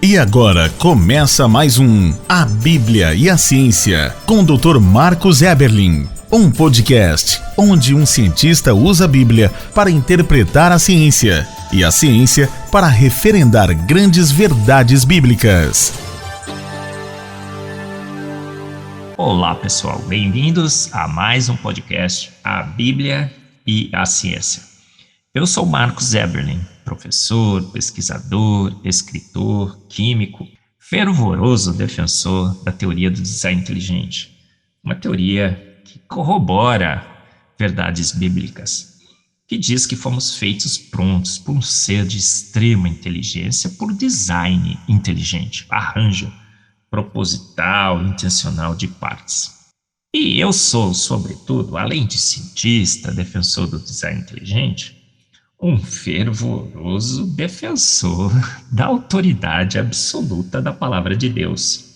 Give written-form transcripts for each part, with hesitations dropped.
E agora começa mais um A Bíblia e a Ciência, com o Dr. Marcos Eberlin. Um podcast onde um cientista usa a Bíblia para interpretar a ciência e a ciência para referendar grandes verdades bíblicas. Olá pessoal, bem-vindos a mais um podcast, A Bíblia e a Ciência. Eu sou Marcos Eberlin, professor, pesquisador, escritor, químico, fervoroso defensor da teoria do design inteligente, uma teoria que corrobora verdades bíblicas, que diz que fomos feitos prontos por um ser de extrema inteligência por design inteligente, arranjo proposital, intencional de partes. E eu sou, sobretudo, além de cientista, defensor do design inteligente, um fervoroso defensor da autoridade absoluta da palavra de Deus.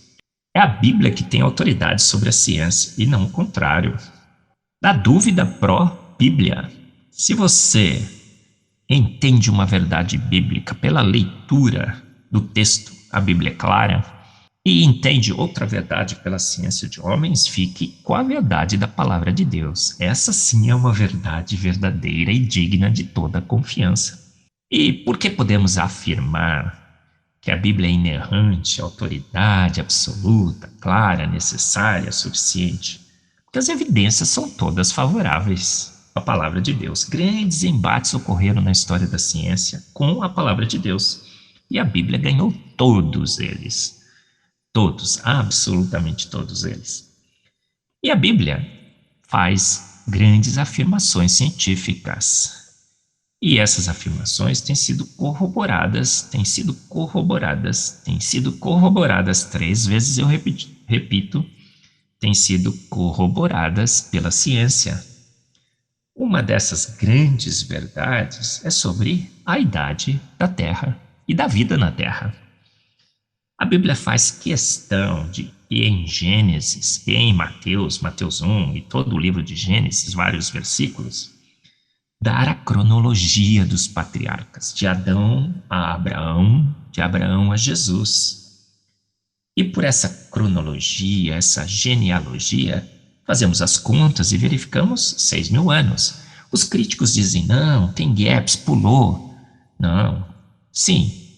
É a Bíblia que tem autoridade sobre a ciência e não o contrário. Da dúvida pró-Bíblia. Se você entende uma verdade bíblica pela leitura do texto, a Bíblia é clara, e entende outra verdade pela ciência de homens, fique com a verdade da palavra de Deus. Essa sim é uma verdade verdadeira e digna de toda confiança. E por que podemos afirmar que a Bíblia é inerrante, autoridade absoluta, clara, necessária, suficiente? Porque as evidências são todas favoráveis à palavra de Deus. Grandes embates ocorreram na história da ciência com a palavra de Deus. E a Bíblia ganhou todos eles. Todos, absolutamente todos eles. E a Bíblia faz grandes afirmações científicas. E essas afirmações têm sido corroboradas 3 vezes, eu repito, têm sido corroboradas pela ciência. Uma dessas grandes verdades é sobre a idade da Terra e da vida na Terra. A Bíblia faz questão de, e em Gênesis, e em Mateus 1 e todo o livro de Gênesis, vários versículos, dar a cronologia dos patriarcas, de Adão a Abraão, de Abraão a Jesus. E por essa cronologia, essa genealogia, fazemos as contas e verificamos 6.000 anos. Os críticos dizem, não, tem gaps, pulou. Não, sim,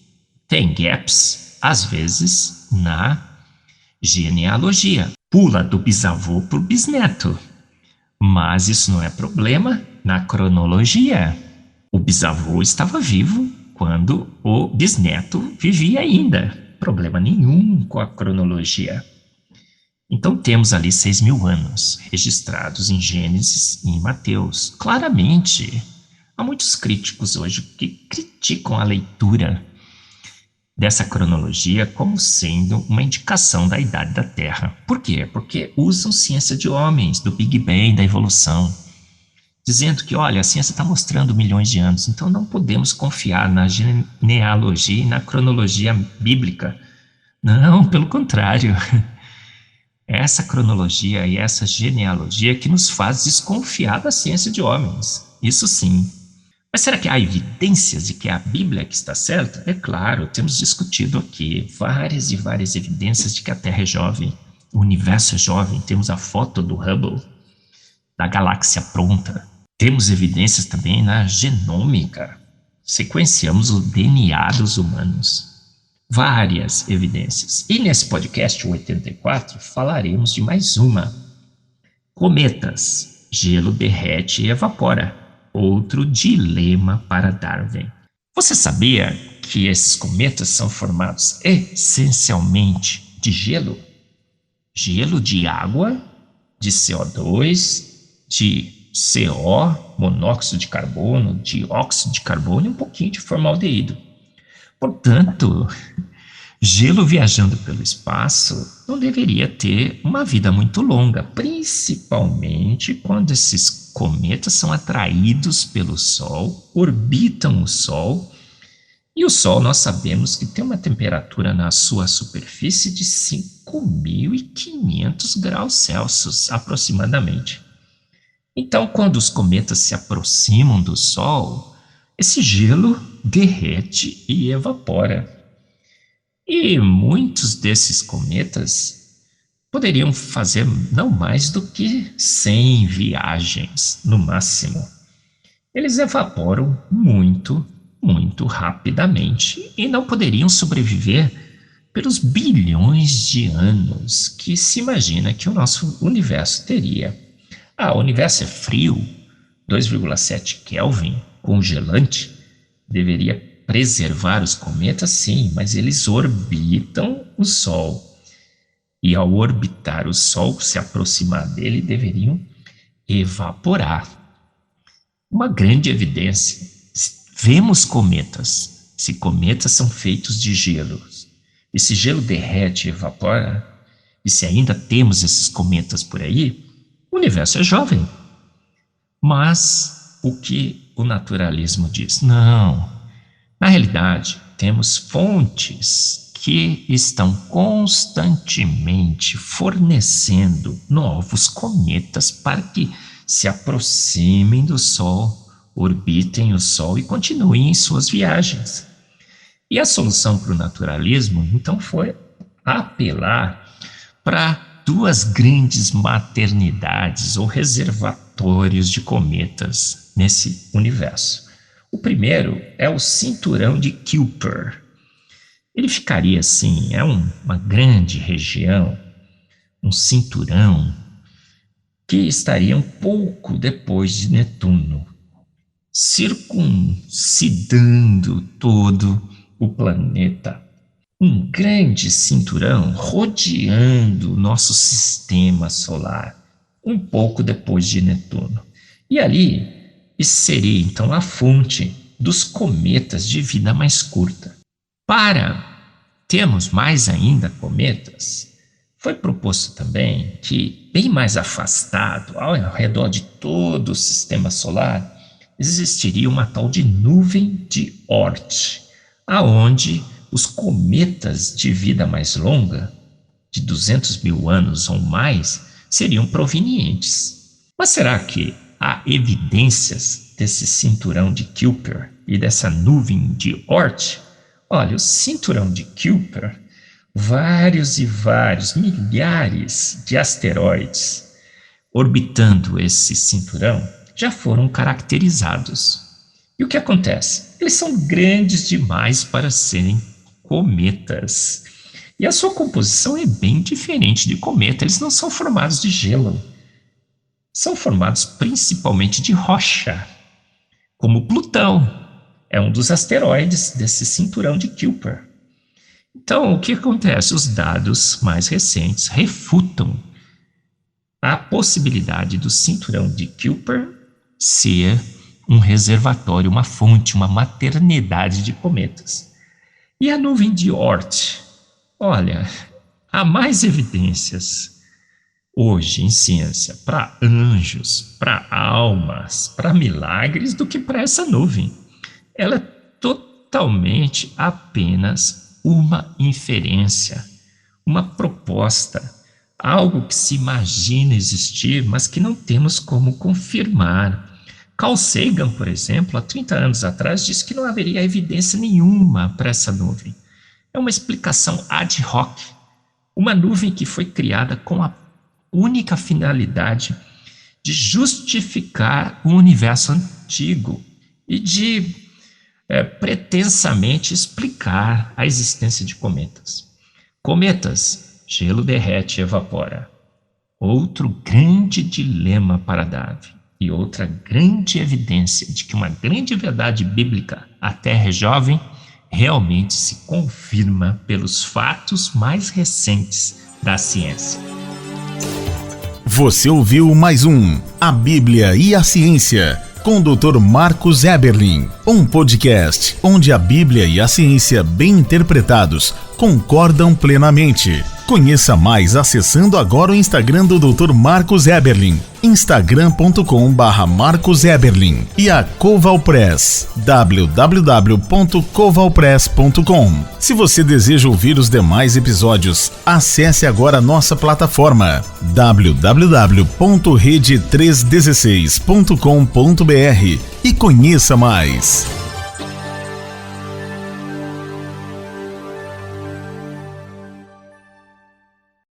tem gaps, às vezes, na genealogia. Pula do bisavô para o bisneto. Mas isso não é problema na cronologia. O bisavô estava vivo quando o bisneto vivia ainda. Problema nenhum com a cronologia. Então temos ali 6.000 anos registrados em Gênesis e em Mateus. Claramente, há muitos críticos hoje que criticam a leitura dessa cronologia como sendo uma indicação da idade da Terra. Por quê? Porque usam ciência de homens, do Big Bang, da evolução, dizendo que, olha, a ciência está mostrando milhões de anos, então não podemos confiar na genealogia e na cronologia bíblica. Não, pelo contrário. Essa cronologia e essa genealogia que nos faz desconfiar da ciência de homens. Isso sim. Mas será que há evidências de que é a Bíblia que está certa? É claro, temos discutido aqui várias e várias evidências de que a Terra é jovem, o universo é jovem. Temos a foto do Hubble, da galáxia pronta. Temos evidências também na genômica. Sequenciamos o DNA dos humanos. Várias evidências. E nesse podcast 84 falaremos de mais uma. Cometas. Gelo derrete e evapora. Outro dilema para Darwin. Você sabia que esses cometas são formados essencialmente de gelo? Gelo de água, de CO2, de CO, monóxido de carbono, dióxido de carbono e um pouquinho de formaldeído. Portanto, gelo viajando pelo espaço não deveria ter uma vida muito longa, principalmente quando esses cometas são atraídos pelo Sol, orbitam o Sol, e o Sol nós sabemos que tem uma temperatura na sua superfície de 5.500 graus Celsius, aproximadamente. Então, quando os cometas se aproximam do Sol, esse gelo derrete e evapora. E muitos desses cometas poderiam fazer não mais do que 100 viagens no máximo. Eles evaporam muito, muito rapidamente e não poderiam sobreviver pelos bilhões de anos que se imagina que o nosso universo teria. O universo é frio, 2,7 Kelvin, congelante, deveria preservar os cometas, sim, mas eles orbitam o Sol. E ao orbitar o Sol, se aproximar dele, deveriam evaporar. Uma grande evidência. Vemos cometas. Se cometas são feitos de gelo, esse gelo derrete e evapora, e se ainda temos esses cometas por aí, o universo é jovem. Mas o que o naturalismo diz? Não. Na realidade, temos fontes que estão constantemente fornecendo novos cometas para que se aproximem do Sol, orbitem o Sol e continuem em suas viagens. E a solução para o naturalismo, então, foi apelar para duas grandes maternidades ou reservatórios de cometas nesse universo. O primeiro é o cinturão de Kuiper. Ele ficaria assim, uma grande região, um cinturão que estaria um pouco depois de Netuno, circuncidando todo o planeta. Um grande cinturão rodeando o nosso sistema solar, um pouco depois de Netuno. E ali, isso seria então a fonte dos cometas de vida mais curta. Para termos mais ainda cometas, foi proposto também que, bem mais afastado, ao redor de todo o sistema solar, existiria uma tal de nuvem de Oort, aonde os cometas de vida mais longa, de 200 mil anos ou mais, seriam provenientes. Mas será que há evidências desse cinturão de Kuiper e dessa nuvem de Oort? Olha, o cinturão de Kuiper, vários e vários, milhares de asteroides orbitando esse cinturão já foram caracterizados. E o que acontece? Eles são grandes demais para serem cometas. E a sua composição é bem diferente de cometa. Eles não são formados de gelo. São formados principalmente de rocha, como Plutão. É um dos asteroides desse cinturão de Kuiper. Então, o que acontece? Os dados mais recentes refutam a possibilidade do cinturão de Kuiper ser um reservatório, uma fonte, uma maternidade de cometas. E a nuvem de Oort? Olha, há mais evidências hoje em ciência para anjos, para almas, para milagres do que para essa nuvem. Ela é totalmente apenas uma inferência, uma proposta, algo que se imagina existir, mas que não temos como confirmar. Carl Sagan, por exemplo, há 30 anos atrás, disse que não haveria evidência nenhuma para essa nuvem. É uma explicação ad hoc, uma nuvem que foi criada com a única finalidade de justificar o universo antigo e de pretensamente explicar a existência de cometas. Cometas, gelo derrete e evapora. Outro grande dilema para Darwin e outra grande evidência de que uma grande verdade bíblica, a Terra é jovem, realmente se confirma pelos fatos mais recentes da ciência. Você ouviu mais um A Bíblia e a Ciência, com o Dr. Marcos Eberlin, um podcast onde a Bíblia e a ciência bem interpretados concordam plenamente. Conheça mais acessando agora o Instagram do Dr. Marcos Eberlin, instagram.com/Marcos Eberlin, e a Coval Press, www.covalpress.com. Se você deseja ouvir os demais episódios, acesse agora a nossa plataforma www.rede316.com.br e conheça mais.